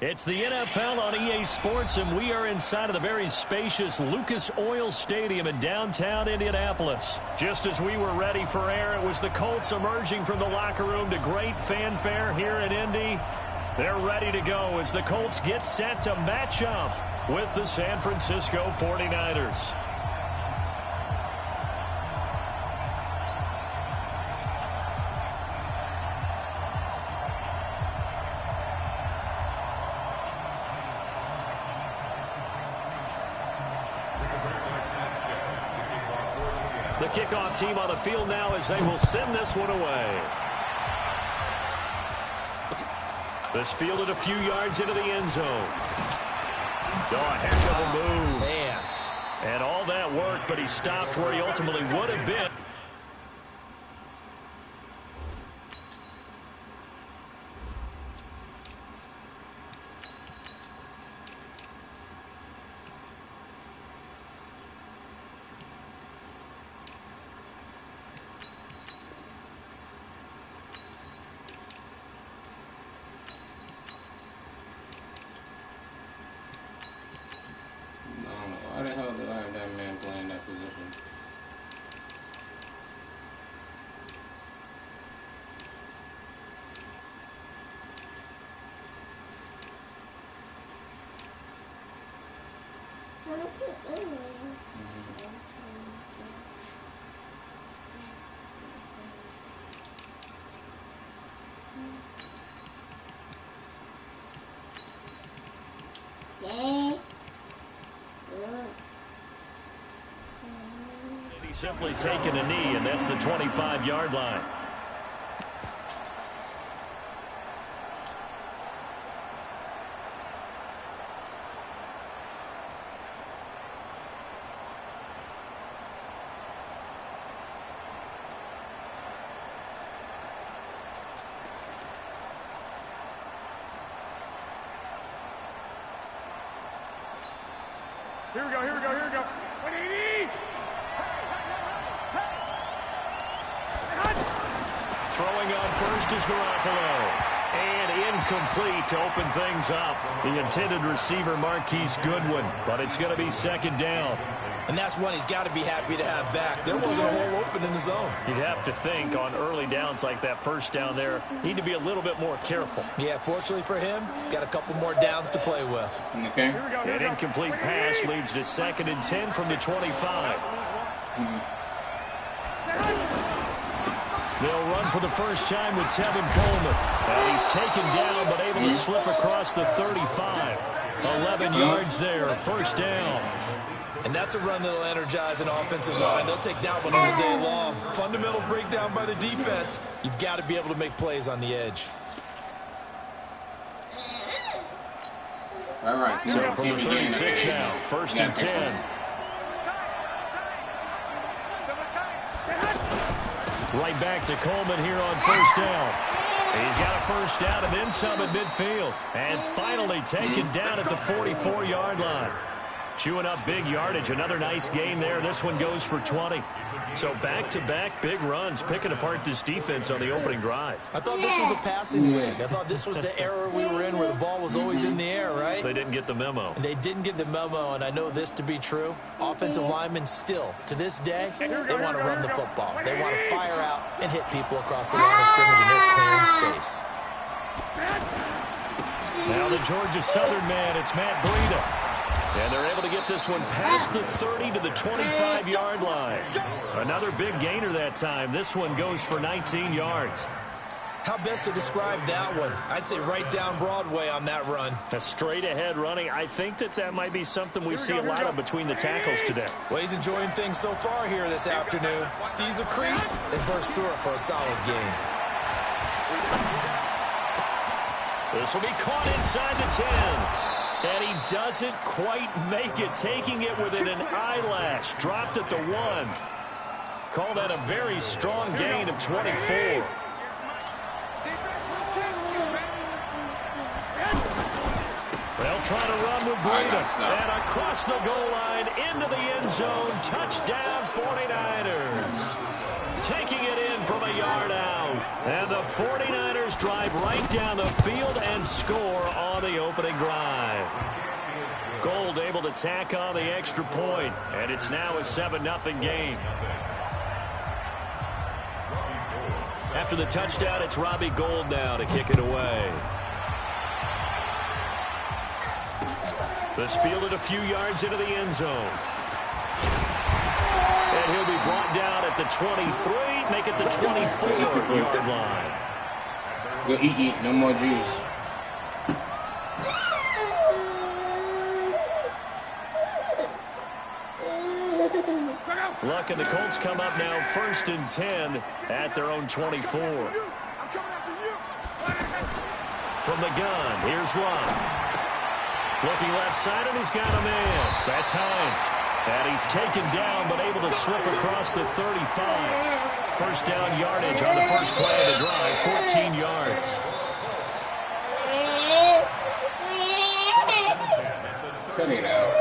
It's the NFL on EA Sports, and we are inside of the very spacious Lucas Oil Stadium in downtown Indianapolis. Just as we were ready for air, it was the Colts emerging from the locker room to great fanfare here in Indy. They're ready to go as the Colts get set to match up with the San Francisco 49ers. The kickoff team on the field now as they will send this one away. This fielded a few yards into the end zone. Oh, a heck of a move. Man. And all that work, but he stopped where he ultimately would have been. Why the hell did I have that man playing that position? He's simply taken a knee, and that's the 25-yard line. Here we go, here we go, here we go. 180! Throwing on first is Garoppolo. And incomplete to open things up. The intended receiver, Marquise Goodwin. But it's going to be second down. And that's one he's got to be happy to have back. There wasn't a hole open in the zone. You'd have to think on early downs like that first down there, need to be a little bit more careful. Yeah, fortunately for him, got a couple more downs to play with. Okay. An incomplete pass leads to 2nd and 10 from the 25. They'll run for the first time with Tevin Coleman. And he's taken down but able to slip across the 35. 11 yards there, first down. And that's a run that'll energize an offensive line. They'll take that one all day long. Fundamental breakdown by the defense. You've got to be able to make plays on the edge. All right. So from the 36 now, 1st and 10. Right back to Coleman here on first down. He's got a first down and then some at midfield. And finally taken down at the 44-yard line. Chewing up big yardage. Another nice gain there. This one goes for 20. So back-to-back big runs, picking apart this defense on the opening drive. I thought this was a passing league. I thought this was the era we were in where the ball was always in the air, right? They didn't get the memo. And they didn't get the memo, and I know this to be true. Offensive linemen still, to this day, they want to run the football. They want to fire out and hit people across the line of scrimmage, and they're clearing space. Now the Georgia Southern man, it's Matt Breida. And they're able to get this one past the 30 to the 25-yard line. Another big gainer that time. This one goes for 19 yards. How best to describe that one? I'd say right down Broadway on that run. A straight-ahead running. I think that might be something we see a lot of between the tackles today. Well, he's enjoying things so far here this afternoon. Sees a crease and bursts through it for a solid gain. This will be caught inside the 10. And he doesn't quite make it, taking it within an eyelash. Dropped at the 1. Call that a very strong gain of 24. They'll try to run with Breida. And across the goal line, into the end zone. Touchdown 49ers. Taking it in from a yard out. And the 49ers drive right down the field and score on the opening drive. Gold able to tack on the extra point, and it's now a 7-0 game. After the touchdown, it's Robbie Gould now to kick it away. This fielded a few yards into the end zone. And he'll be brought down at the 23, make it the 24-yard line. Go eat, no more juice. Luck and the Colts come up now 1st and 10 at their own 24. From the gun, here's Luck. Looking left side, and he's got a man. That's Hines. And he's taken down, but able to slip across the 35. First down yardage on the first play of the drive, 14 yards. Cut it out.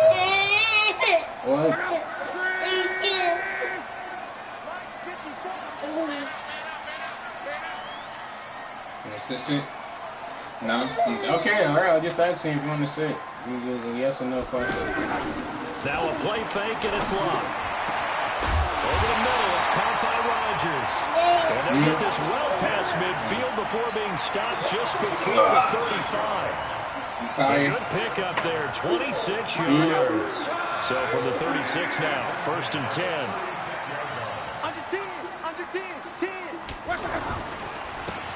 What? An assistant? No? Okay, all right. I'll just ask him if you want to sit. A yes or no question. Now a play fake, and it's Luck. Over the middle, it's caught by Rodgers. And they'll get this well past midfield before being stopped just before the 35. A good pick up there, 26 yards. So from the 36 now, 1st and 10. Under 10, 10.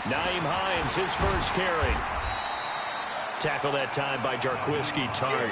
Nyheim Hines, his first carry. Tackle that time by Jarquiski Tart.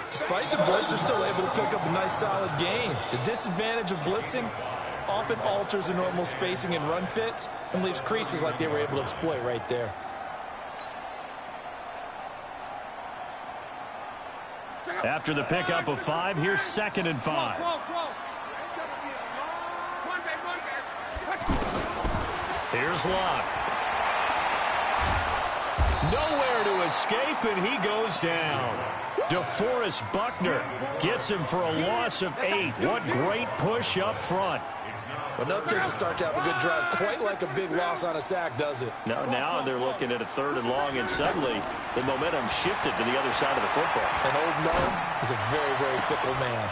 Despite the blitz, they're still able to pick up a nice solid gain. The disadvantage of blitzing often alters the normal spacing and run fits and leaves creases like they were able to exploit right there. After the pickup of 5, here's 2nd and 5. Here's Luck. Nowhere to escape, and he goes down. DeForest Buckner gets him for a loss of 8. What great push up front. But enough takes to start to have a good drive, quite like a big loss on a sack, does it? No, now they're looking at a 3rd and long, and suddenly the momentum shifted to the other side of the football. And Old Norm is a very, very fickle man.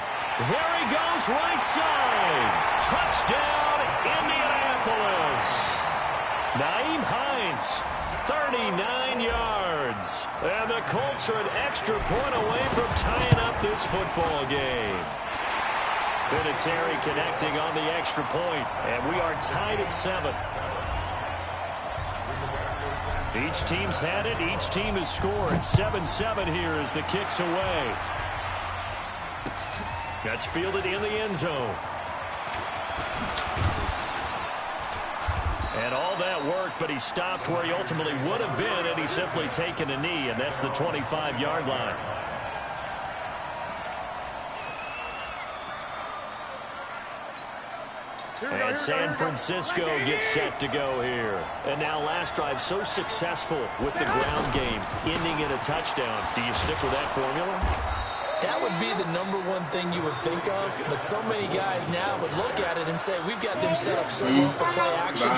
Here he goes, right side. Touchdown, Indianapolis. Nyheim Hines, 39 yards. And the Colts are an extra point away from tying up this football game. Vinatieri connecting on the extra point, and we are tied at 7. Each team's had it. Each team has scored. 7-7 here as the kick's away. That's fielded in the end zone. And all that worked, but he stopped where he ultimately would have been, and he's simply taken a knee, and that's the 25-yard line. And San Francisco gets set to go here. And now last drive so successful with the ground game, ending in a touchdown. Do you stick with that formula? That would be the #1 thing you would think of, but so many guys now would look at it and say, we've got them set up so well for play action.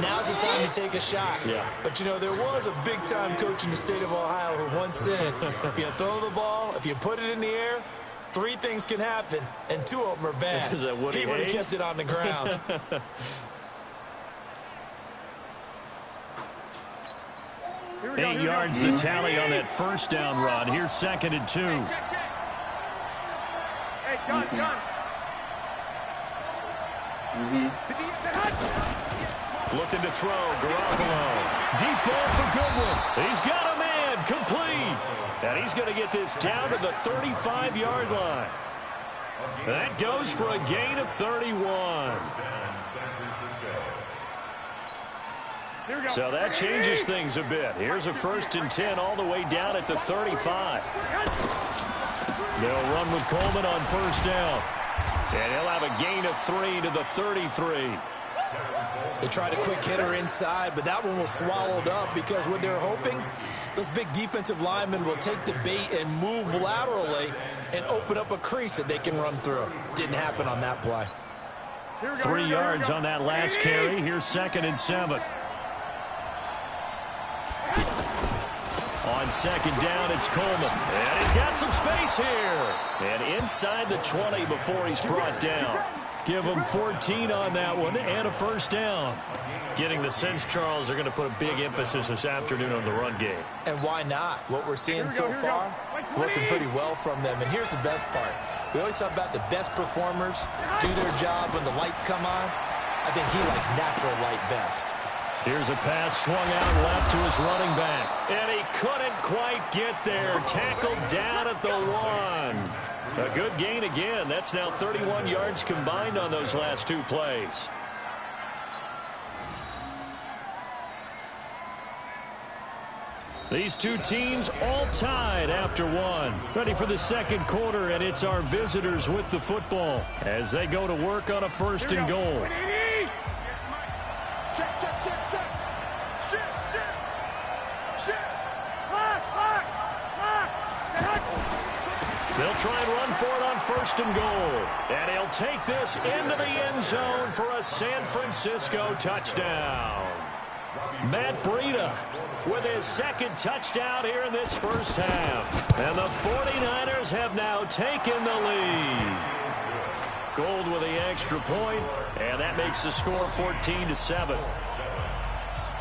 Now's the time to take a shot. Yeah. But, you know, there was a big-time coach in the state of Ohio who once said, if you throw the ball, if you put it in the air, 3 things can happen, and 2 of them are bad. Is that what he would have kept it on the ground. 8 yards the tally on that first down run. Here's 2nd and 2. Hey, gun. Looking to throw, Garoppolo. Deep ball for Goodwin. He's got a man, complete. And he's going to get this down to the 35-yard line. That goes for a gain of 31. So that changes things a bit. Here's a 1st and 10 all the way down at the 35. They'll run with Coleman on 1st down. And he'll have a gain of 3 to the 33. They tried a quick hitter inside, but that one was swallowed up because what they're hoping, those big defensive linemen will take the bait and move laterally and open up a crease that they can run through. Didn't happen on that play. 3 yards on that last carry. Here's 2nd and 7. On 2nd down, it's Coleman. And he's got some space here. And inside the 20 before he's brought down. Give him 14 on that one and a 1st down. Getting the sense, Charles, they're going to put a big emphasis this afternoon on the run game. And why not? What we're seeing so far, working pretty well from them. And here's the best part. We always talk about the best performers do their job when the lights come on. I think he likes natural light best. Here's a pass swung out left to his running back. And he couldn't quite get there. Tackled down at the 1. A good gain again. That's now 31 yards combined on those last 2 plays. These 2 teams all tied after 1. Ready for the 2nd quarter, and it's our visitors with the football as they go to work on a 1st and goal. Check. They'll try and run for it on 1st and goal. And he'll take this into the end zone for a San Francisco touchdown. Matt Breida with his 2nd touchdown here in this first half. And the 49ers have now taken the lead. Gold with the extra point, and that makes the score 14-7.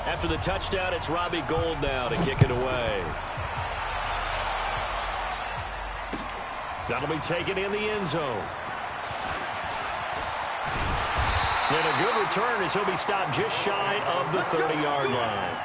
After the touchdown, it's Robbie Gould now to kick it away. That'll be taken in the end zone. And a good return as he'll be stopped just shy of the 30-yard line.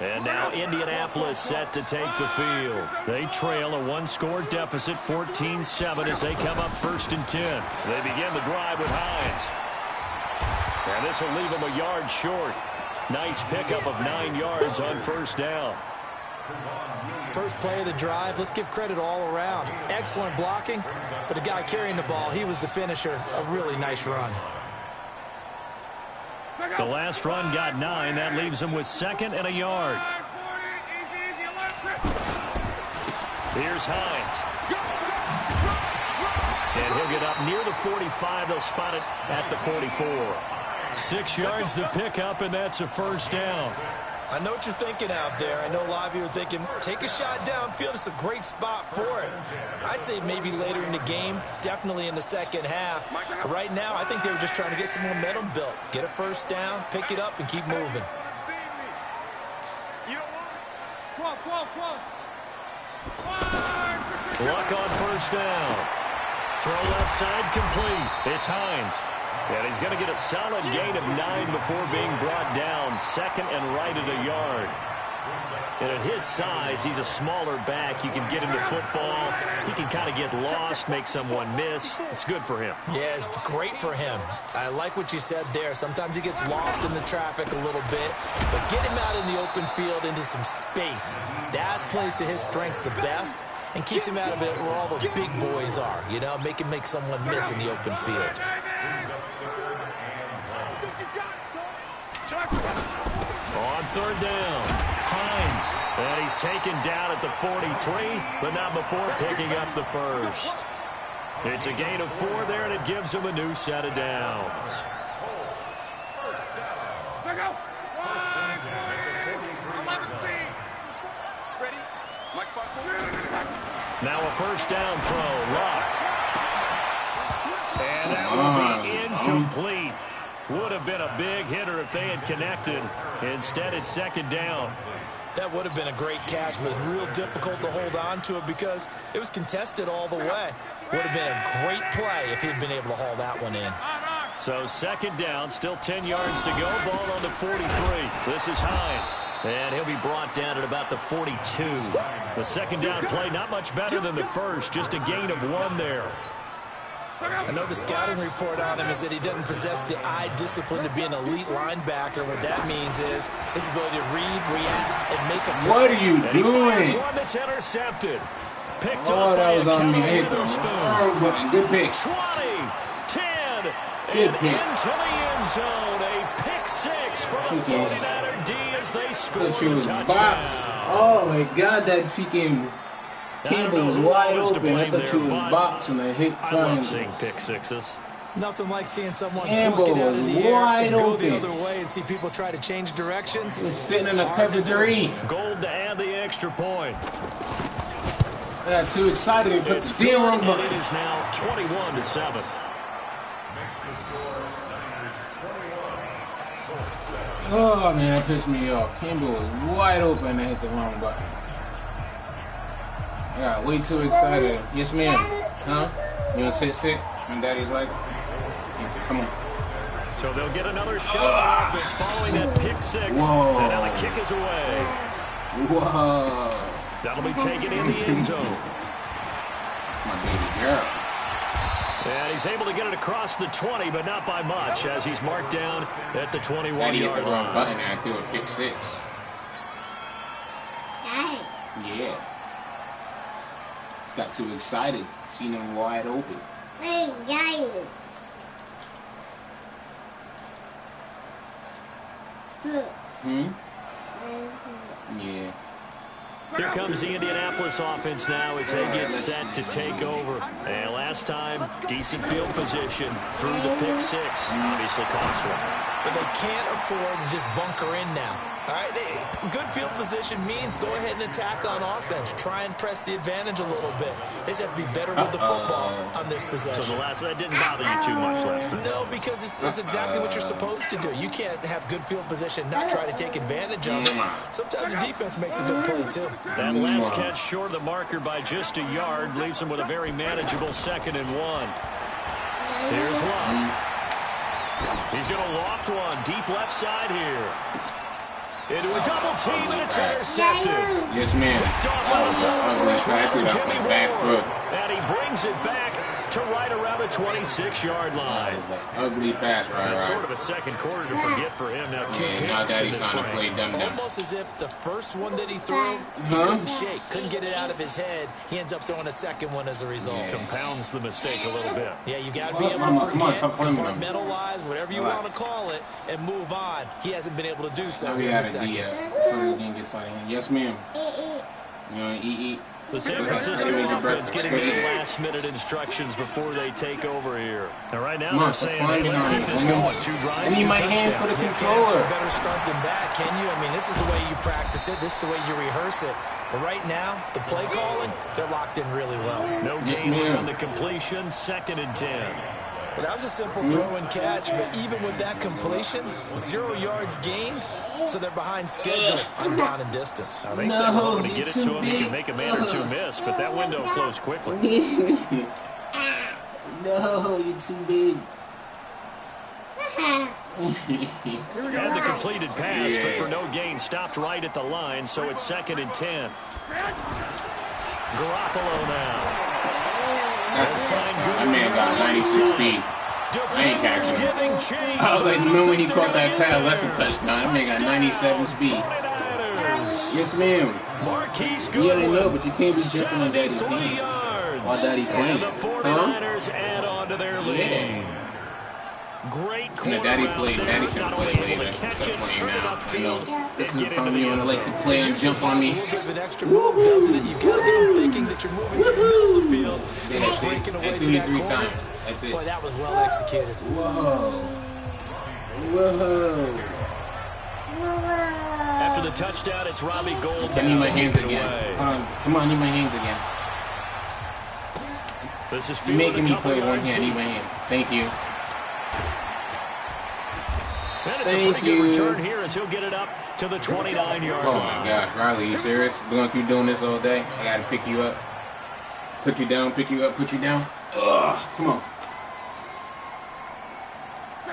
And now Indianapolis set to take the field. They trail a 1-score deficit, 14-7, as they come up 1st and 10. They begin the drive with Hines. And this will leave them a yard short. Nice pickup of 9 yards on 1st down. First play of the drive, let's give credit all around. Excellent blocking, but the guy carrying the ball, he was the finisher. A really nice run. The last run got 9. That leaves him with 2nd and a yard. Here's Hines. And he'll get up near the 45. They'll spot it at the 44. 6 yards the pickup, and that's a 1st down. I know what you're thinking out there. I know a lot of you are thinking, take a shot downfield. It's a great spot for it. I'd say maybe later in the game, definitely in the second half. But right now, I think they were just trying to get some momentum built. Get a 1st down, pick it up, and keep moving. Luck on 1st down. Throw left side complete. It's Hines. And he's going to get a solid gain of 9 before being brought down. 2nd and right at a yard. And at his size, he's a smaller back. You can get him to football. He can kind of get lost, make someone miss. It's good for him. Yeah, it's great for him. I like what you said there. Sometimes he gets lost in the traffic a little bit, but get him out in the open field into some space. That plays to his strengths the best and keeps him out of it where all the big boys are, you know, make him make someone miss in the open field. On third down, Hines. And he's taken down at the 43, but not before picking up the first. It's a gain of 4 there, and it gives him a new set of downs. Now a first down throw, Luck. And that will be incomplete. Would have been a big hitter if they had connected. Instead, it's second down. That would have been a great catch, but it's real difficult to hold on to it because it was contested all the way. Would have been a great play if he'd been able to haul that one in. So second down, still 10 yards to go. Ball on the 43. This is Hines. And he'll be brought down at about the 42. The second down play, not much better than the first. Just a gain of 1 there. I know the scouting report on him is that he doesn't possess the eye discipline to be an elite linebacker. What that means is his ability to read, react, and make a play. What are you doing? One that's intercepted. Picked Oh, up that by was on me. I hit the Witherspoon. wrong button. Good pick. 20, 10, Good and pick. into the end zone. A pick 6 for the 49er D as they score That shit a was touchdown. box. Oh my God, that freaking Campbell was wide open. I thought she was box and I hit I love triangle. seeing pick 6s. Nothing like seeing someone Campbell pluck it out of the air wide and go the open. other way and see people try to change directions. He was sitting in a cover 3. Gold to add the extra point. I got too excited and put It's the damn wrong good, and button. it is now 21-7. Oh man, that pissed me off. Campbell was wide open and I hit the wrong button. I got way too excited. Yes, ma'am. Huh? You want to sit? When daddy's like, come on. So they'll get another shot on offense following that pick 6. Whoa. And now the kick is away. Whoa. That'll be taken in the end zone. That's my baby girl. And he's able to get it across the 20, but not by much, as he's marked down at the Daddy hit 21-yard the wrong line. button and I threw a pick 6. Yeah. Got too excited. Seen him wide open. Yeah. Here comes the Indianapolis offense now as they get set to take over. And last time, decent field position through the pick 6. Obviously cost one. But they can't afford to just bunker in now. All right, good field position means go ahead and attack on offense. Try and press the advantage a little bit. They just have to be better with the football on this possession. So that didn't bother you too much last time. No, because it's exactly what you're supposed to do. You can't have good field position, not try to take advantage of it. Sometimes the defense makes a good play, too. That last catch short of the marker by just a yard leaves him with a very manageable 2nd and 1. Here's Luck. He's going to loft one deep left side here. Into a double team, and it's intercepted. Yes, ma'am. And he brings it back to right around the 26-yard line. That was an ugly pass, right? It's sort of a second quarter to forget for him. Now 2 Yeah, now picks in Daddy's this trying to play frame. dumb-dumb. Almost as if the first one that he threw, he couldn't shake, couldn't get it out of his head. He ends up throwing a second one as a result. Compounds the mistake a little bit. Yeah, you got to be able to forget, compartmentalize, whatever you want to call it, and move on. He hasn't been able to do so in the second. Yes, ma'am. You want to eat? The San Francisco offense getting the last-minute instructions before they take over here. Now, right now, they're saying, hey, let's keep this going. 2 drives, I need 2 my hand for the touchdowns. controller. A better start than that, can you? I mean, this is the way you practice it. This is the way you rehearse it. But right now, the play calling, they're locked in really well. No gain on the completion, 2nd and 10. Well, that was a simple throw and catch, but even with that completion, 0 yards gained, so they're behind schedule on down and distance. I think they're hoping to get it to him. He can make a man or 2 miss, but that window closed quickly. No, you're too big. Had the completed pass, but for no gain, stopped right at the line, so it's 2nd and 10. Garoppolo now. That man got 96 speed. I ain't catching him. I was like, remember when he caught that pass, that's a touchdown. That man got 97 speed. Yes, ma'am. Yeah, I know, but you can't be jumping on Daddy's hand while Daddy playing. The 49ers add on to their lead. Great corner Daddy played. Daddy should have played later. Instead of playing now. I know. This is the time you want to like to play and jump on me. A little bit of an extra move, doesn't it? You've got to get them thinking that you're moving to the middle of the field and breaking away to that corner. Times. That's it. Boy, that was well executed. Whoa. Whoa. After the touchdown, it's Robbie Gold. I need my hands again. Come on, I need my hands again. This is You're making me play one hand. I need my hand. Thank you. And it's a pretty good return here as he'll get it up to the 29-yard line. Oh my gosh, Riley, you serious? We're gonna keep doing this all day? I gotta pick you up. Put you down, pick you up, put you down. Ugh, come on.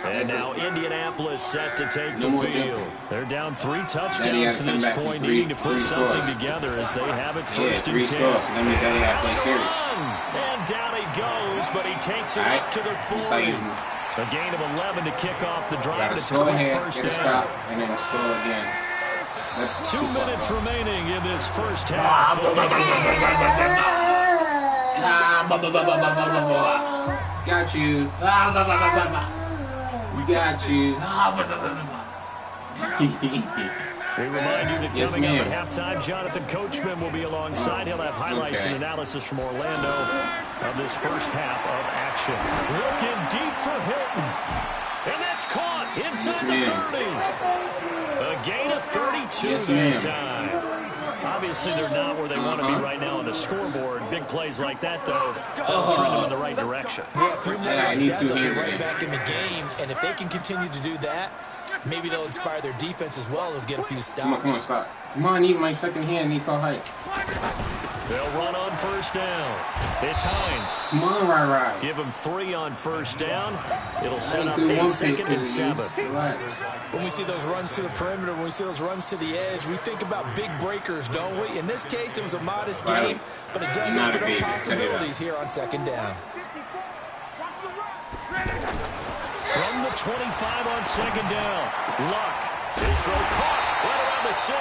And now Indianapolis set to take the field. They're down 3 touchdowns to this point, needing to put something together as they have it 1st and 10. So that means Daddy has to play serious. And down he goes, but he takes it up to the 40. A gain of 11 to kick off the drive. Gotta score ahead, get a stop, and then score again. 2 minutes remaining in this first half. Got you. We got you. We remind you that coming up at halftime, Jonathan Coachman will be alongside. He'll have highlights and analysis from Orlando of this first half of action. Looking deep for Hilton. And that's caught inside the 30. A gain of 32 that time. Obviously, they're not where they want to be right now on the scoreboard. Big plays like that, though, trend them in the right direction. Yeah, if you're like that, they'll be right back in the game. And if they can continue to do that, maybe they'll inspire their defense as well. They'll get a few stops. Come on, stop. Come on, I need my second hand. I need call height. They'll run on first down. It's Hines. Come on, Rai. Give him 3 on first down. It'll set up a 2nd and 7. Relax. When we see those runs to the perimeter, when we see those runs to the edge, we think about big breakers, don't we? In this case, it was a modest game, but it does open up possibilities here on 2nd down. From the 25 on 2nd down, Luck. His throw caught right around the 6.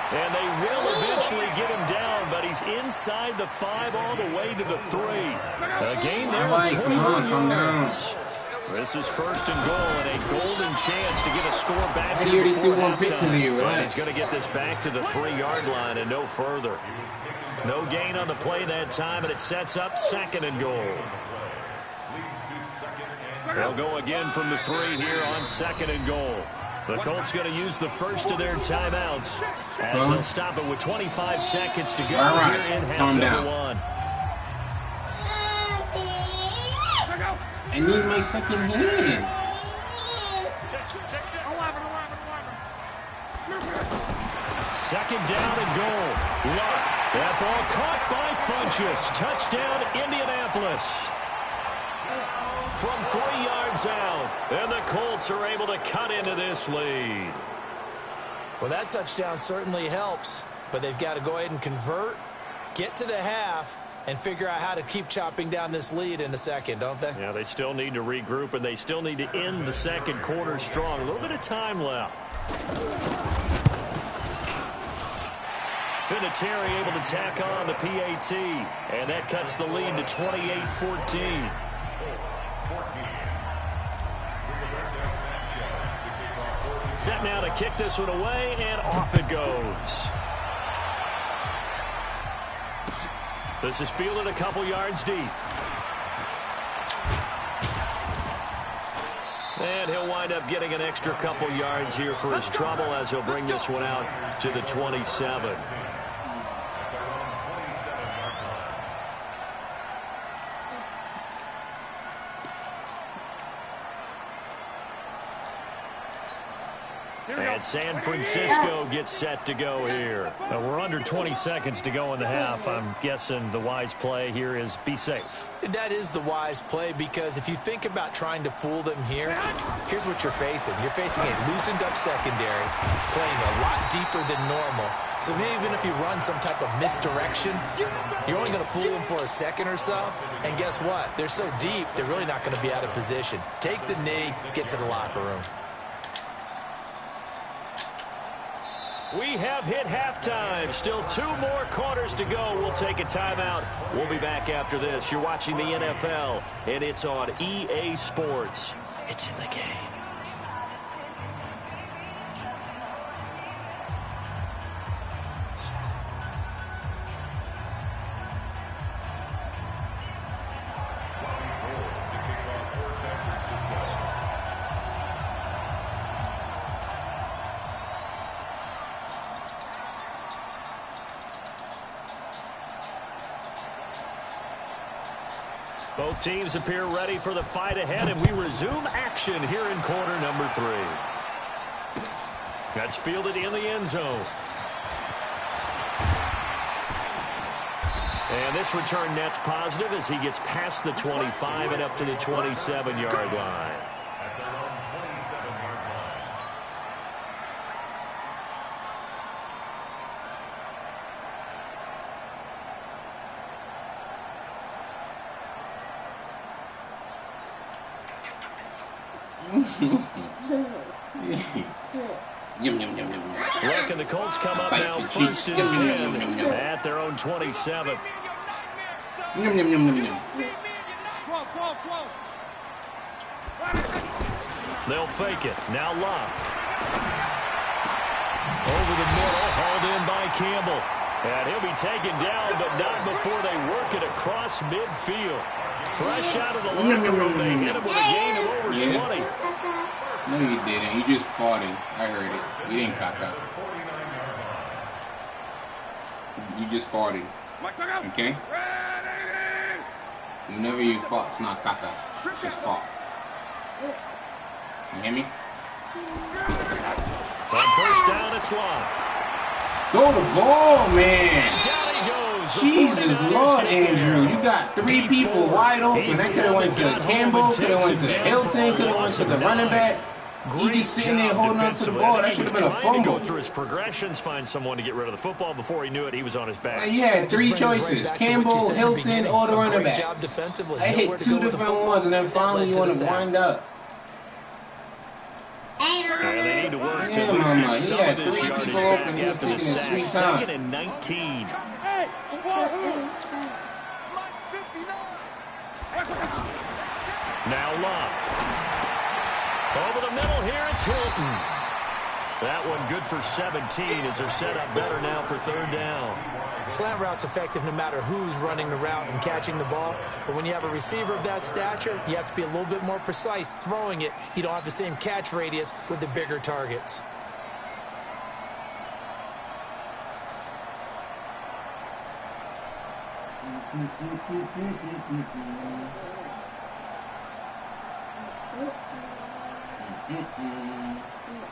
And they will eventually get him down, but he's inside the 5 all the way to the 3. A gain there of 21 yards. This is 1st and goal, and a golden chance to get a score back here before halftime. But he's going to get this back to the 3-yard line and no further. No gain on the play that time, and it sets up 2nd and goal. They'll go again from the 3 here on 2nd and goal. The Colts going to use the first of their timeouts as they'll stop it with 25 seconds to go here in half number 1. I need my second hand. Second down and goal. Luck. That ball caught by Funchess. Touchdown, Indianapolis. From 3 yards out, and the Colts are able to cut into this lead. Well, that touchdown certainly helps, but they've got to go ahead and convert, get to the half, and figure out how to keep chopping down this lead in the second, don't they? Yeah, they still need to regroup, and they still need to end the second quarter strong. A little bit of time left. Vinatieri able to tack on the PAT, and that cuts the lead to 28-14. Set now to kick this one away, and off it goes. This is fielded a couple yards deep. And he'll wind up getting an extra couple yards here for his trouble as he'll bring this one out to the 27. And San Francisco gets set to go here. Now, we're under 20 seconds to go in the half. I'm guessing the wise play here is be safe. That is the wise play, because if you think about trying to fool them here, here's what you're facing. You're facing a loosened up secondary, playing a lot deeper than normal. So even if you run some type of misdirection, you're only going to fool them for a second or so. And guess what? They're so deep, they're really not going to be out of position. Take the knee, get to the locker room. We have hit halftime. Still 2 more quarters to go. We'll take a timeout. We'll be back after this. You're watching the NFL, and it's on EA Sports. It's in the game. Both teams appear ready for the fight ahead, and we resume action here in quarter number 3. That's fielded in the end zone. And this return net's positive as he gets past the 25 and up to the 27-yard line. Look, and the Colts come up now first and 10 at their own 27. They'll fake it. Now Love. Over the middle, hauled in by Campbell. And he'll be taken down, but not before they work it across midfield. Fresh out of the locker room, they hit him with a gain of over 20. No, you didn't. You just farted. I heard it. You didn't caca. You just farted. Okay? Whenever you fart, it's not caca. It's just fart. You hear me? On first down, it's Love. Throw the ball, man. Down he goes. Jesus, Lord, Andrew. You got 3 people wide open. That could have went to Campbell, could have went to Hilton, could have went to the running back. He just sitting there holding on to the ball. That should have been a fumble. Go through his progressions, find someone to get rid of the football. Before he knew it, he was on his back. He had 3 choices: Campbell, Hilton, or the running back. I hit 2 different ones, and then finally you want to wind up. And they need to work to at least get some of this yardage back after the sack. 2nd and 19. Now Love. Over the middle here, it's Hilton. That one good for 17 as they're set up better now for 3rd down. Slant route's effective no matter who's running the route and catching the ball. But when you have a receiver of that stature, you have to be a little bit more precise throwing it. You don't have the same catch radius with the bigger targets.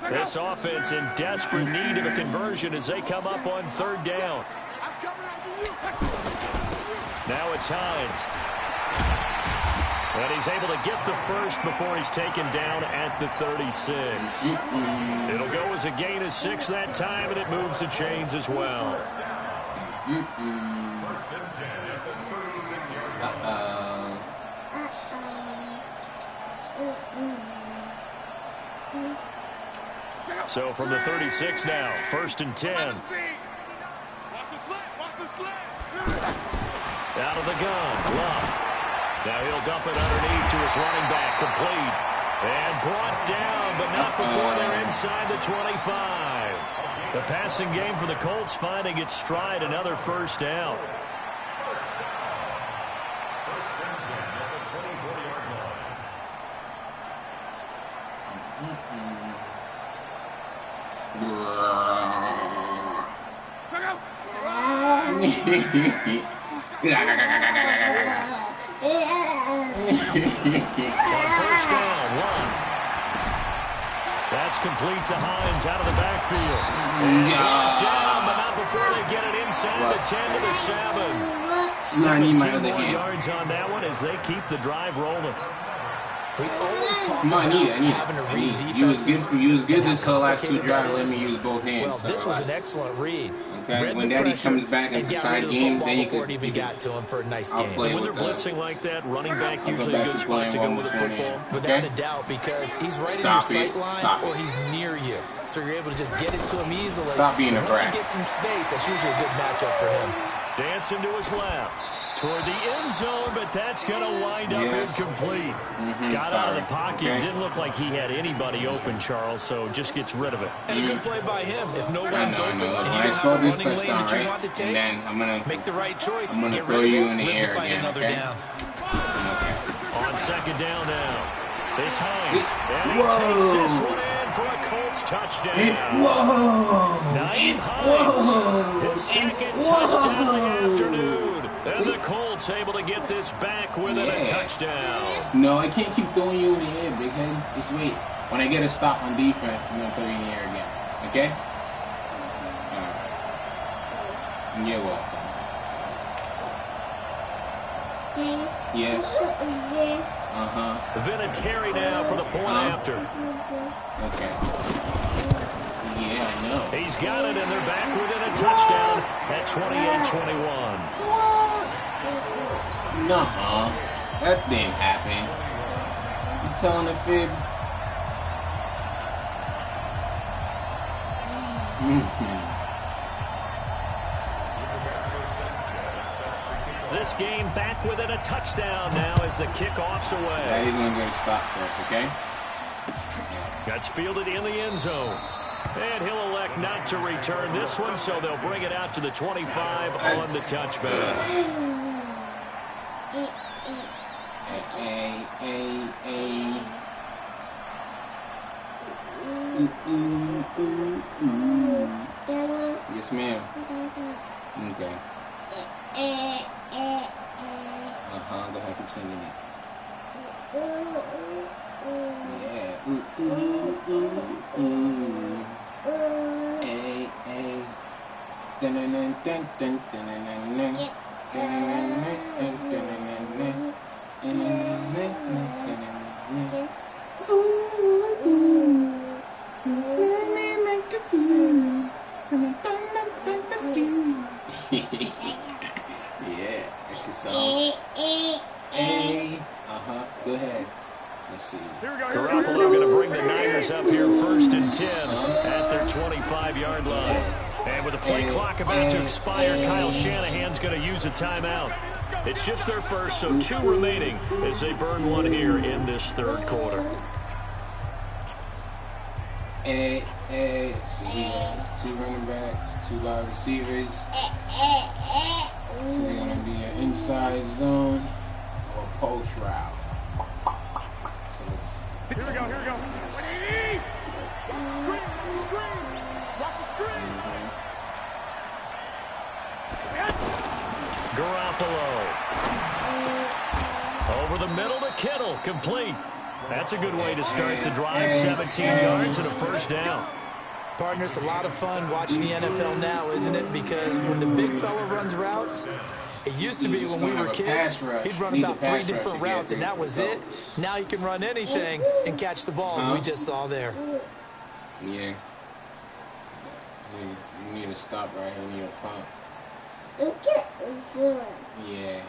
This offense in desperate need of a conversion as they come up on 3rd down. Now it's Hines. And he's able to get the first before he's taken down at the 36. It'll go as a gain of 6 that time, and it moves the chains as well. So from the 36 now, 1st and 10. Out of the gun, Love. Now he'll dump it underneath to his running back, complete. And brought down, but not before they're inside the 25. The passing game for the Colts finding its stride, another 1st down. On 1st down, That's complete to Hines out of the backfield. And down, but not before they get it inside the 10 to the 7. 17 more yards on that one as they keep the drive rolling. We always talk about having to read defenses. You was good this whole last 2 drives. Let me use both hands. Well, this was an excellent read. Okay, when Daddy comes back into tight game, then you can even got to him for a nice game. When they're blitzing like that, running back usually a good spot to go with the football. Without a doubt, because he's right in your sight line or he's near you. So you're able to just get it to him easily. Stop being a brat. Once he gets in space, that's usually a good matchup for him. Dancing to his left. Toward the end zone, but that's going to wind up incomplete. Got out of the pocket. Okay. Didn't look like he had anybody open, Charles, so just gets rid of it. And a good play by him. If no one's open and you don't have a running lane that you want to take, and then I'm gonna make the right choice. I'm going to throw you in the air again, down. On second down now. It's Hines. And he takes this one in for a Colts touchdown. Naeem Hines. His second touchdown of the afternoon. And the Colts able to get this back within a touchdown. No, I can't keep throwing you in the air, big head. Just wait. When I get a stop on defense, I'm going to throw you in the air again. Okay? All right. You're welcome. Yes. Vinatieri now for the point after. Okay. Yeah, I know. He's got it, and they're back within a touchdown at 28-21. No, that didn't happen. You telling a fib? This game back within a touchdown now as the kickoff's away. Daddy's going to go to stop for us, okay? That's fielded in the end zone. And he'll elect not to return this one, so they'll bring it out to the 25 on the touchback. Yes, ma'am. Okay. Go ahead, keep singing it. Yeah. Yeah, that's the song. Go ahead. Let's see. Garoppolo going to bring the Niners up here 1st and 10 at their 25-yard line. And with the play clock about to expire, Kyle Shanahan's going to use a timeout. It's just their first, so 2 remaining as they burn one here in this 3rd quarter. So we got 2 running backs, 2 wide receivers. So they're going to be an inside zone or post route. Here we go. Screen. Watch the screen. Garoppolo. Over the middle to Kittle. Complete. That's a good way to start the drive. 17 yards and a 1st down. Partners, a lot of fun watching the NFL now, isn't it? Because when the big fella runs routes, it used to be when we were kids, he'd run about 3 different routes, and that was it. Now you can run anything and catch the ball, as we just saw there. Yeah. You need to stop right here. You need a pump. Yeah.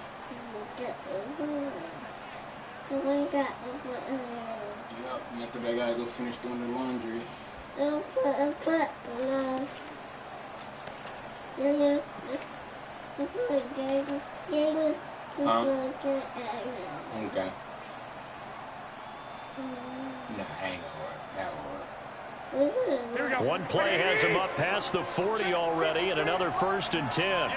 Yup, after that, I gotta go finish doing the laundry. Okay. Nah, ain't gonna work. That will work. One play has him up past the 40 already, and another 1st and 10.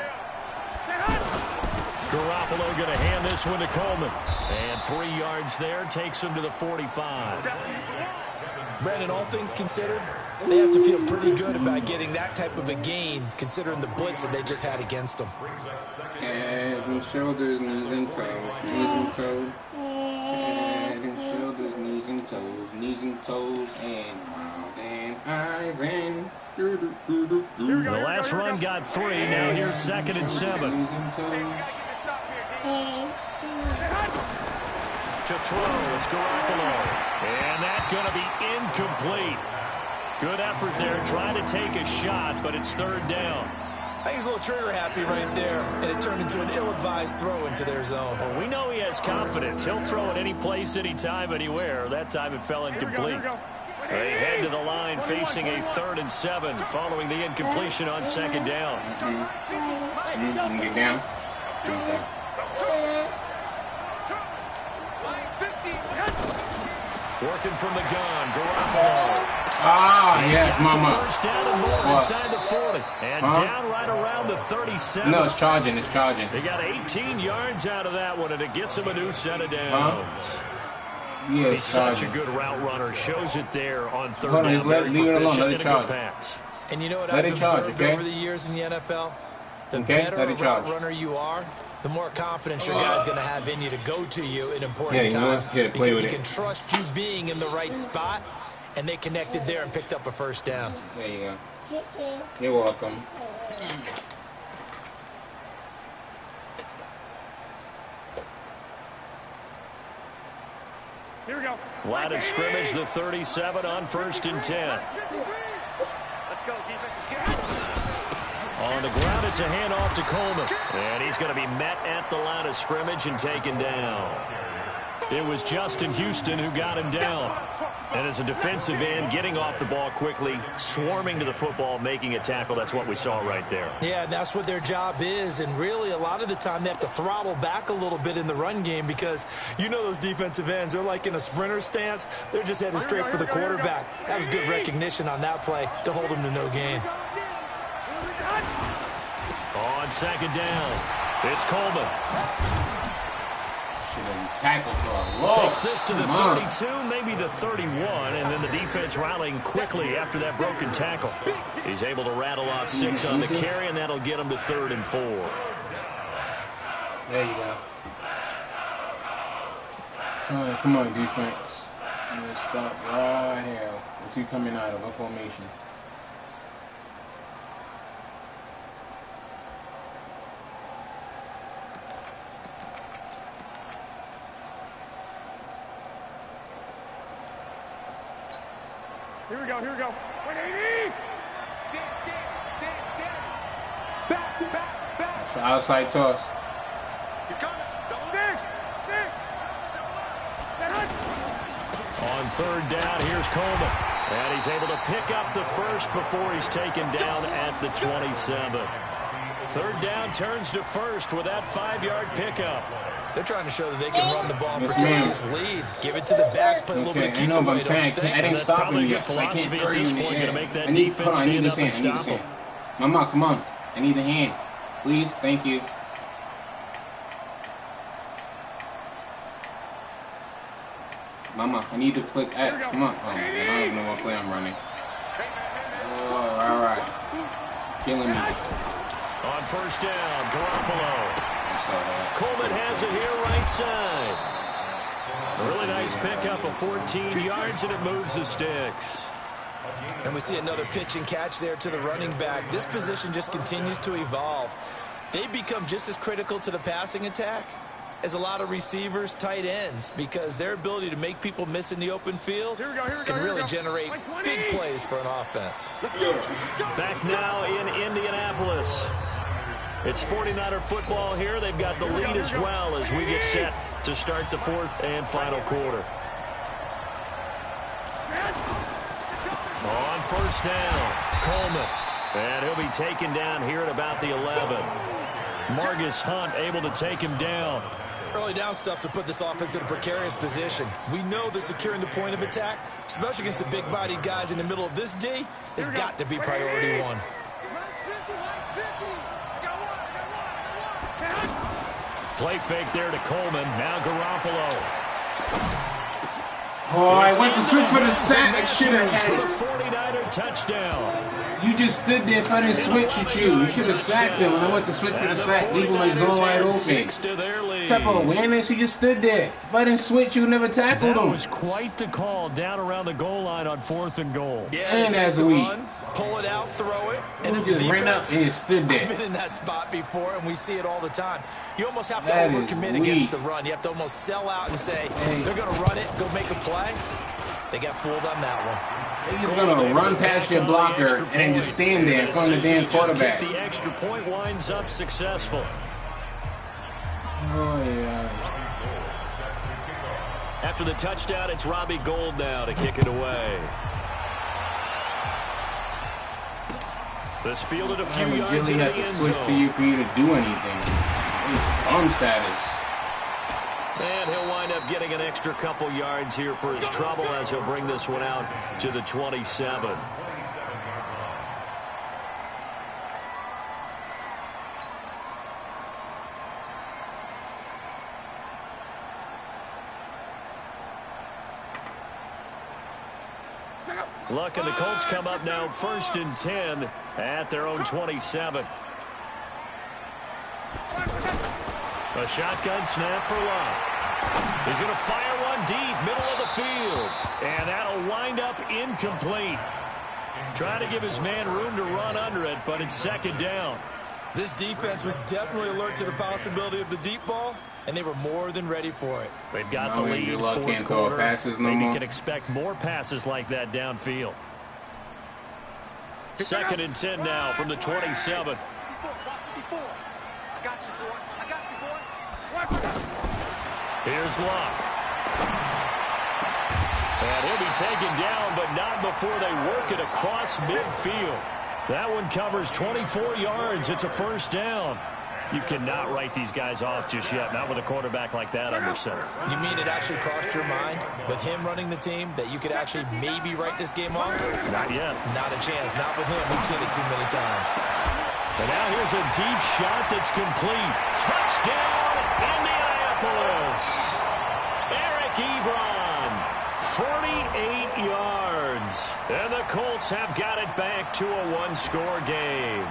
Garoppolo going to hand this one to Coleman. And 3 yards there takes him to the 45. Brandon, all things considered, they have to feel pretty good about getting that type of a gain, considering the blitz that they just had against them. Head and shoulders, knees and toes, knees and toes. Head and shoulders, knees and toes, and The last run got 3. Now here's 2nd and 7. To throw, it's Garoppolo. And that's going to be incomplete. Good effort there, trying to take a shot, but it's 3rd down. I think he's a little trigger happy right there, and it turned into an ill-advised throw into their zone. Well, we know he has confidence. He'll throw it any place, anytime, anywhere. That time it fell incomplete. They head to the line facing a 3rd and 7 following the incompletion on 2nd down. Get down. Working from the gun, Garoppolo. Ah, yes, mama. First down and more inside the 40. And down right around the 37. No, it's charging. It's charging. They got 18 yards out of that one, and it gets them a new set of downs. Yeah, He's such a good route runner. Shows it there on 3rd down. Leave it alone. Let it charge. And you know what I've observed over the years in the NFL? The better a route runner you are, the more confidence your guy's going to have in you to go to you in important times. Because he can trust you being in the right spot, and they connected there and picked up a first down. There you go. You're welcome. Here we go. Line of scrimmage, the 37 on 1st and 10. Let's go, defense. On the ground, it's a handoff to Coleman. And he's going to be met at the line of scrimmage and taken down. It was Justin Houston who got him down. And as a defensive end, getting off the ball quickly, swarming to the football, making a tackle. That's what we saw right there. Yeah, that's what their job is. And really, a lot of the time, they have to throttle back a little bit in the run game because you know those defensive ends, they're like in a sprinter stance. They're just heading straight for the quarterback. That was good recognition on that play to hold him to no gain. On 2nd down, it's Coleman. Tackle for a loss. Takes this to the 32, maybe the 31, and then the defense rallying quickly after that broken tackle. He's able to rattle off 6 on the carry, and that'll get him to 3rd and 4. There you go. All right, come on, defense. Let's stop right here. What's he coming out of? What formation? Here we go, here we go. 180! Back. It's an outside toss. He's coming. Six. On 3rd down, here's Coleman. And he's able to pick up the first before he's taken down at the 27. 3rd down turns to 1st with that 5-yard pickup. They're trying to show that they can run the ball and protect this lead. Give it to the backs, play a little bit of keep away. I didn't stop him yet, so I can't hurry him in the air. I need this hand. Mama, come on. I need a hand. Please, thank you. Mama, I need to click X. Come on. Oh, man, I don't know what play I'm running. Oh, all right. Killing me. On 1st down, Garoppolo. Coleman has it here right side. A really nice pickup of 14 yards, and it moves the sticks. And we see another pitch and catch there to the running back. This position just continues to evolve. They become just as critical to the passing attack as a lot of receivers, tight ends, because their ability to make people miss in the open field can really generate big plays for an offense. Back now in Indianapolis. It's 49er football here. They've got the lead as well as we get set to start the 4th and final quarter. On 1st down, Coleman. And he'll be taken down here at about the 11. Margus Hunt able to take him down. Early down stuff to put this offense in a precarious position. We know that securing the point of attack, especially against the big-bodied guys in the middle of this D, has got to be priority 1. Play fake there to Coleman. Now Garoppolo. Oh, I went to switch for the sack. I should have had it. For the 49er touchdown. You just stood there if I didn't switch with you. You should have sacked him when I went to switch for the sack, leaving my zone wide open. lead. Type of awareness, he just stood there. If I didn't switch, you never tackled him. That was quite the call down around the goal line on 4th and goal. Yeah, and that's weak. Pull it out, throw it, and he just ran up and just stood there. I've been in that spot before, and we see it all the time. You almost have to overcommit against the run. You have to almost sell out and say, they're going to run it, go make a play. They got fooled on that one. They're just going to run past your blocker and just stand there in front of the damn quarterback. The extra point winds up successful. Oh, yeah. After the touchdown, it's Robbie Gould now to kick it away. This fielded a few yards into the end zone. Switch to you for you to do anything. Arm status. And he'll wind up getting an extra couple yards here for his trouble as he'll bring this one out to the 27. Luck and the Colts come up now 1st and 10 at their own 27. A shotgun snap for Luck. He's going to fire one deep, middle of the field. And that'll wind up incomplete. Trying to give his man room to run under it, but it's 2nd down. This defense was definitely alert to the possibility of the deep ball, and they were more than ready for it. They've got the lead, 4th quarter. Maybe you can expect more passes like that downfield. 2nd and 10 now from the 27. Here's Luck. And he'll be taken down, but not before they work it across midfield. That one covers 24 yards. It's a 1st down. You cannot write these guys off just yet, not with a quarterback like that under center. You mean it actually crossed your mind with him running the team that you could actually maybe write this game off? Not yet. Not a chance. Not with him. We've seen it too many times. And now here's a deep shot that's complete. Touchdown, Indianapolis. Eric Ebron, 48 yards. And the Colts have got it back to a 1-score game.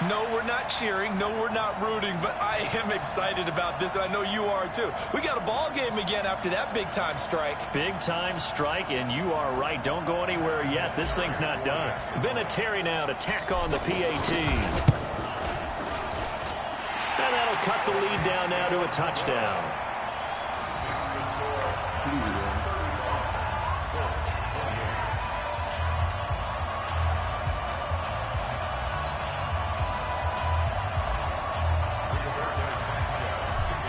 No, we're not cheering. No, we're not rooting, but I am excited about this, and I know you are too. We got a ball game again after that big-time strike. Big-time strike, and you are right. Don't go anywhere yet. This thing's not done. Vinatieri now to tack on the PAT. And that'll cut the lead down now to a touchdown.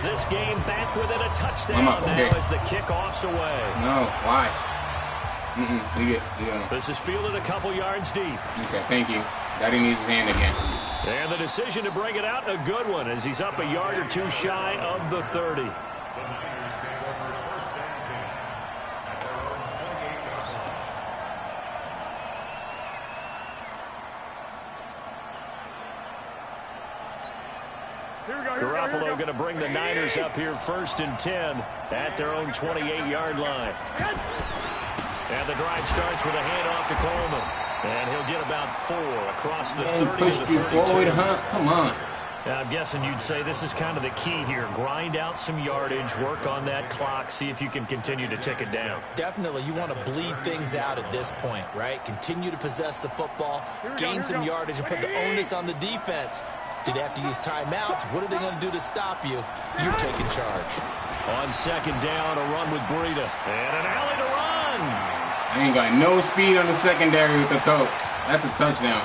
This game back within a touchdown now as the kickoff's away. No, why? This is fielded a couple yards deep. Okay, thank you. Daddy needs his hand again. And the decision to bring it out, a good one, as he's up a yard or two shy of the 30. Garoppolo going to bring the Niners up here 1st and 10 at their own 28-yard line. And the drive starts with a handoff to Coleman. And he'll get about 4 across the 30 push to the you 32. Forward, huh? Come on. Now, I'm guessing you'd say this is kind of the key here. Grind out some yardage, work on that clock, see if you can continue to tick it down. Definitely. You want to bleed things out at this point, right? Continue to possess the football, gain some yardage, and put the onus on the defense. Do they have to use timeouts? What are they going to do to stop you? You're taking charge. On 2nd down, a run with Breida. And an alley to run. I ain't got no speed on the secondary with the Colts. That's a touchdown.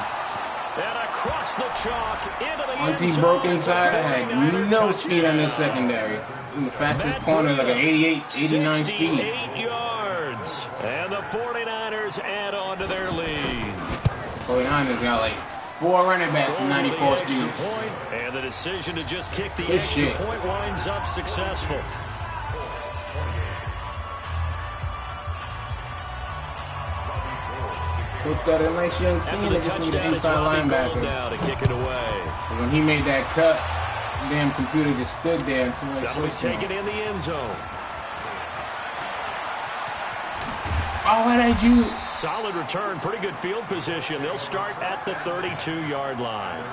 And across the chalk into the Once he broke inside, I had no speed on the secondary. In the fastest corner, like an 88, 89 speed. 8 yards. And the 49ers add on to their lead. 49ers got like 4 running backs and 94 speed. And the decision to just kick the extra point winds up successful. Colts got a nice young team. They just need an inside linebacker. Now to kick it away. When he made that cut, the damn computer just stood there and somebody switched him. Take it in the end zone. Oh, what did you? Solid return, pretty good field position. They'll start at the 32-yard line.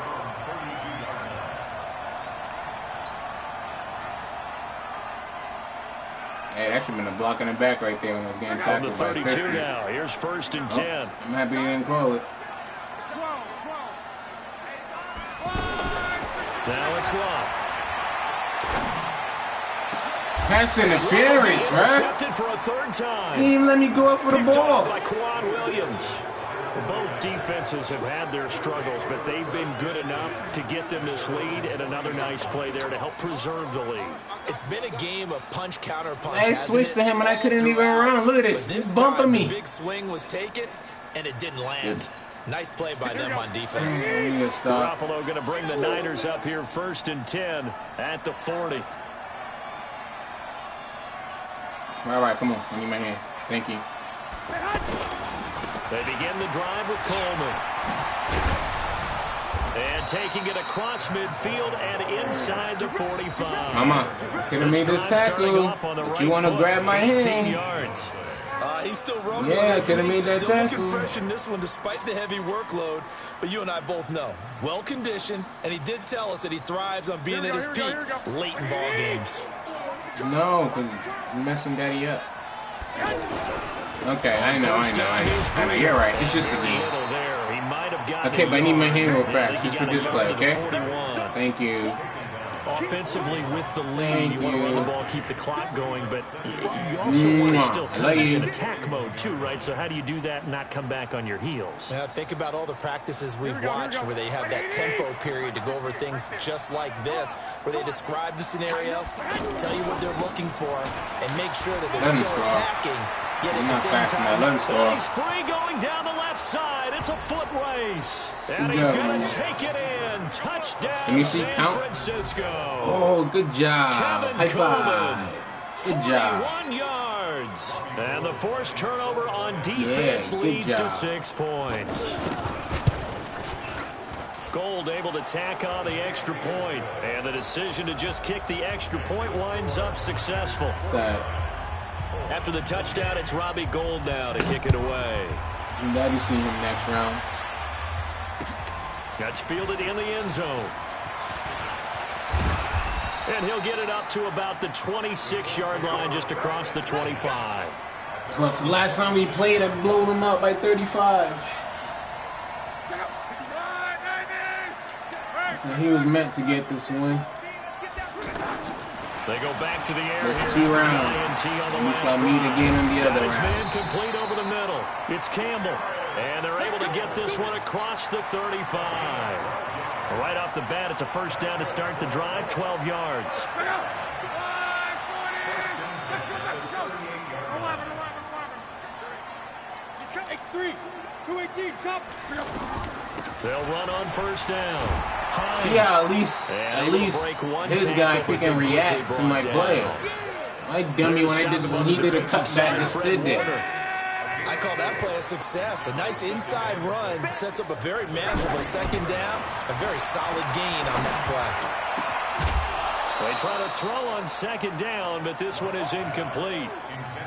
Hey, that should have been a block in the back right there when I was getting tackled. From the 32 now. Here's 1st and 10. I'm happy you didn't call it. Now it's Love. Pass interference, right? Intercepted for a 3rd time. He didn't even let me go up for the ball. By Quan Williams. Both defenses have had their struggles, but they've been good enough to get them this lead, and another nice play there to help preserve the lead. It's been a game of punch, counter punch. I switched to him, and I couldn't even run. Look at this. He's bumping me. The big swing was taken, and it didn't land. Nice play by them on defense. Garoppolo going to bring the Niners up here 1st and 10 at the 40. All right, come on. I need my hand. Thank you. They begin the drive with Coleman. And taking it across midfield and inside the 45. Mama, could have made this tackle, but you want to grab my hand. Yards. He's still rolling. Yeah, could have made that still tackle. Looking fresh in this one despite the heavy workload. But you and I both know, well-conditioned, and he did tell us that he thrives on being at his peak late in ball games. No, because you're messing Daddy up. Okay, I know. You're right. It's just a game. Okay, but I need my hand real fast just for this play, okay? Thank you. Offensively with the lead, you want to run the ball, keep the clock going, but you also want to still come in attack mode too, right? So how do you do that and not come back on your heels? Think about all the practices we've watched where they have that tempo period to go over things just like this, where they describe the scenario, tell you what they're looking for, and make sure that they're still attacking. Yet at the same time, he's free going down the left side. It's a foot race. And he's going to take it in. Touchdown, San Francisco. Oh, good job. High five. Good job. 41 yards. And the forced turnover on defense leads to 6 points. Gold able to tack on the extra point. And the decision to just kick the extra point winds up successful. After the touchdown, it's Robbie Gould now to kick it away. I'm glad you see him next round. That's fielded in the end zone. And he'll get it up to about the 26-yard line, just across the 25. So that's the last time we played, I blew him up by 35. So he was meant to get this one. They go back to the air. There's 2 rounds. We shall meet again in the other round. Man complete over the middle. It's Campbell. And they're able to get this one across the 35. Right off the bat, it's a first down to start the drive, 12 yards. They'll run on first down. Hines. See how at least his guy quick and react to my play. My dummy when he did a cutback just stood there. I call that play a success. A nice inside run sets up a very manageable second down. A very solid gain on that play. They try to throw on second down, but this one is incomplete.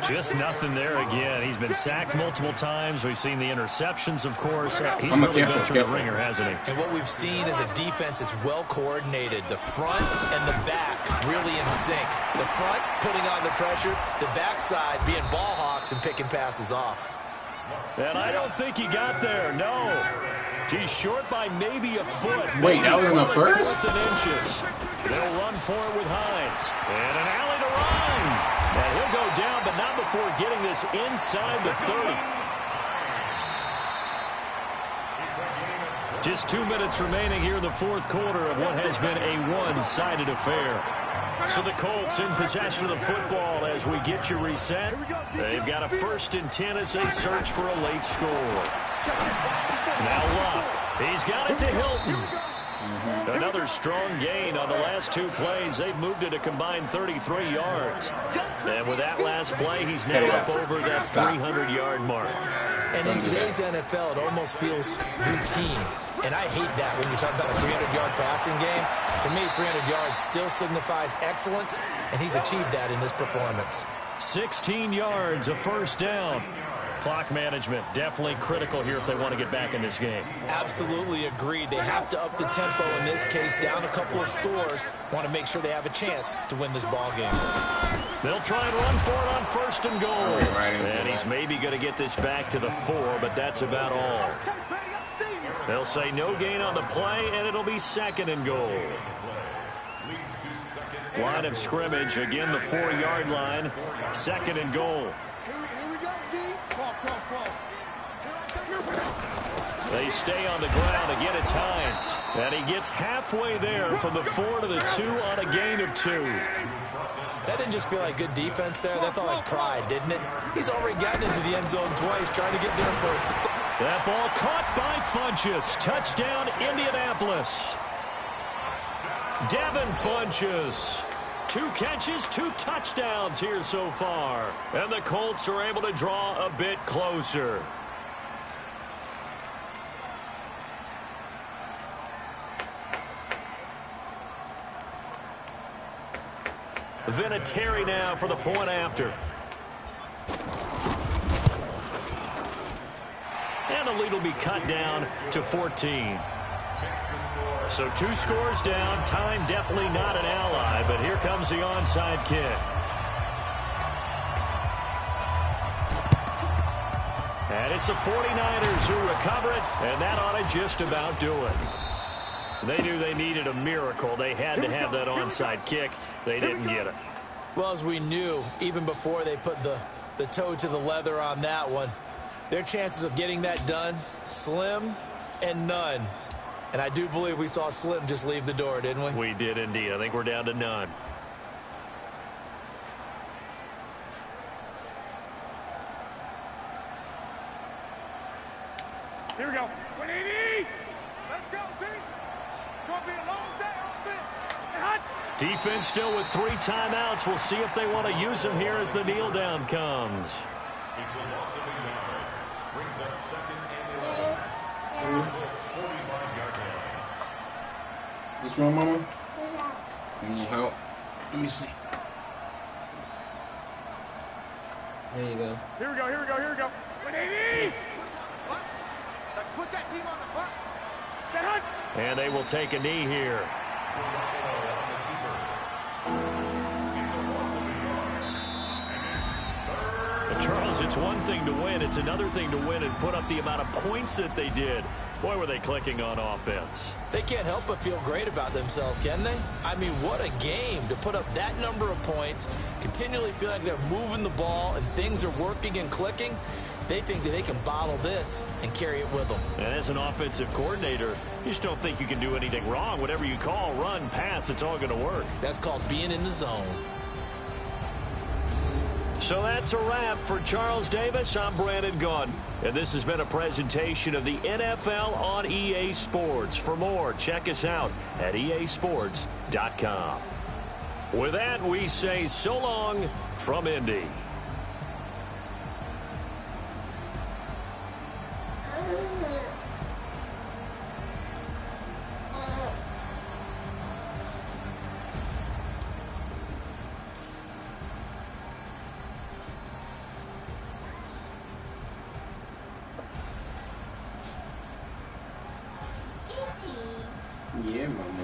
Just nothing there again. He's been sacked multiple times. We've seen the interceptions, of course. He's really been through the ringer, hasn't he? And what we've seen is a defense that's well coordinated. The front and the back really in sync. The front putting on the pressure. The backside being ball hawks and picking passes off. And I don't think he got there. No. He's short by maybe a foot. Wait, that was in the first? Inches. They'll run for it with Hines. And an alley to run. And he'll go down, but not before getting this inside the 30. Just 2 minutes remaining here in the fourth quarter of what has been a one-sided affair. So the Colts in possession of the football as we get you reset. They've got a 1st and 10 as they search for a late score. Now Luck. He's got it to Hilton. Another strong gain on the last 2 plays. They've moved it a combined 33 yards. And with that last play, he's now up over that 300-yard mark. And in today's NFL, it almost feels routine. And I hate that when you talk about a 300-yard passing game. To me, 300 yards still signifies excellence, and he's achieved that in this performance. 16 yards, a first down. Clock management, definitely critical here if they want to get back in this game. Absolutely agreed. They have to up the tempo in this case, down a couple of scores. Want to make sure they have a chance to win this ball game. They'll try and run for it on 1st and goal. And he's maybe going to get this back to the 4, but that's about all. They'll say no gain on the play, and it'll be 2nd and goal. Line of scrimmage, again the 4-yard line, 2nd and goal. They stay on the ground. Again, it's Hines. And he gets halfway there from the 4 to the 2 on a gain of 2. That didn't just feel like good defense there. That felt like pride, didn't it? He's already gotten into the end zone twice, trying to get there for it. That ball caught by Funchess. Touchdown, Indianapolis. Devin Funchess. 2 catches, 2 touchdowns here so far. And the Colts are able to draw a bit closer. Vinatieri now for the point after. And the lead will be cut down to 14. So 2 scores down. Time definitely not an ally, but here comes the onside kick. And it's the 49ers who recover it, and that ought to just about do it. They knew they needed a miracle. They had to have that onside kick. They didn't get it. Well, as we knew, even before they put the toe to the leather on that one, their chances of getting that done, slim and none. And I do believe we saw Slim just leave the door, didn't we? We did indeed. I think we're down to none. Here we go. 180. Let's go, D. It's going to be a long day on this. Defense still with 3 timeouts. We'll see if they want to use them here as the kneel down comes. What's wrong, Mama? You need help? Let me see. There you go. Here we go, here we go, here we go. 180. Let's put that team on the front. And they will take a knee here. Charles, it's one thing to win. It's another thing to win and put up the amount of points that they did. Boy, were they clicking on offense. They can't help but feel great about themselves, can they? I mean, what a game to put up that number of points, continually feel like they're moving the ball and things are working and clicking. They think that they can bottle this and carry it with them. And as an offensive coordinator, you just don't think you can do anything wrong. Whatever you call, run, pass, it's all going to work. That's called being in the zone. So that's a wrap for Charles Davis. I'm Brandon Gunn. And this has been a presentation of the NFL on EA Sports. For more, check us out at easports.com. With that, we say so long from Indy. Yeah, Mama.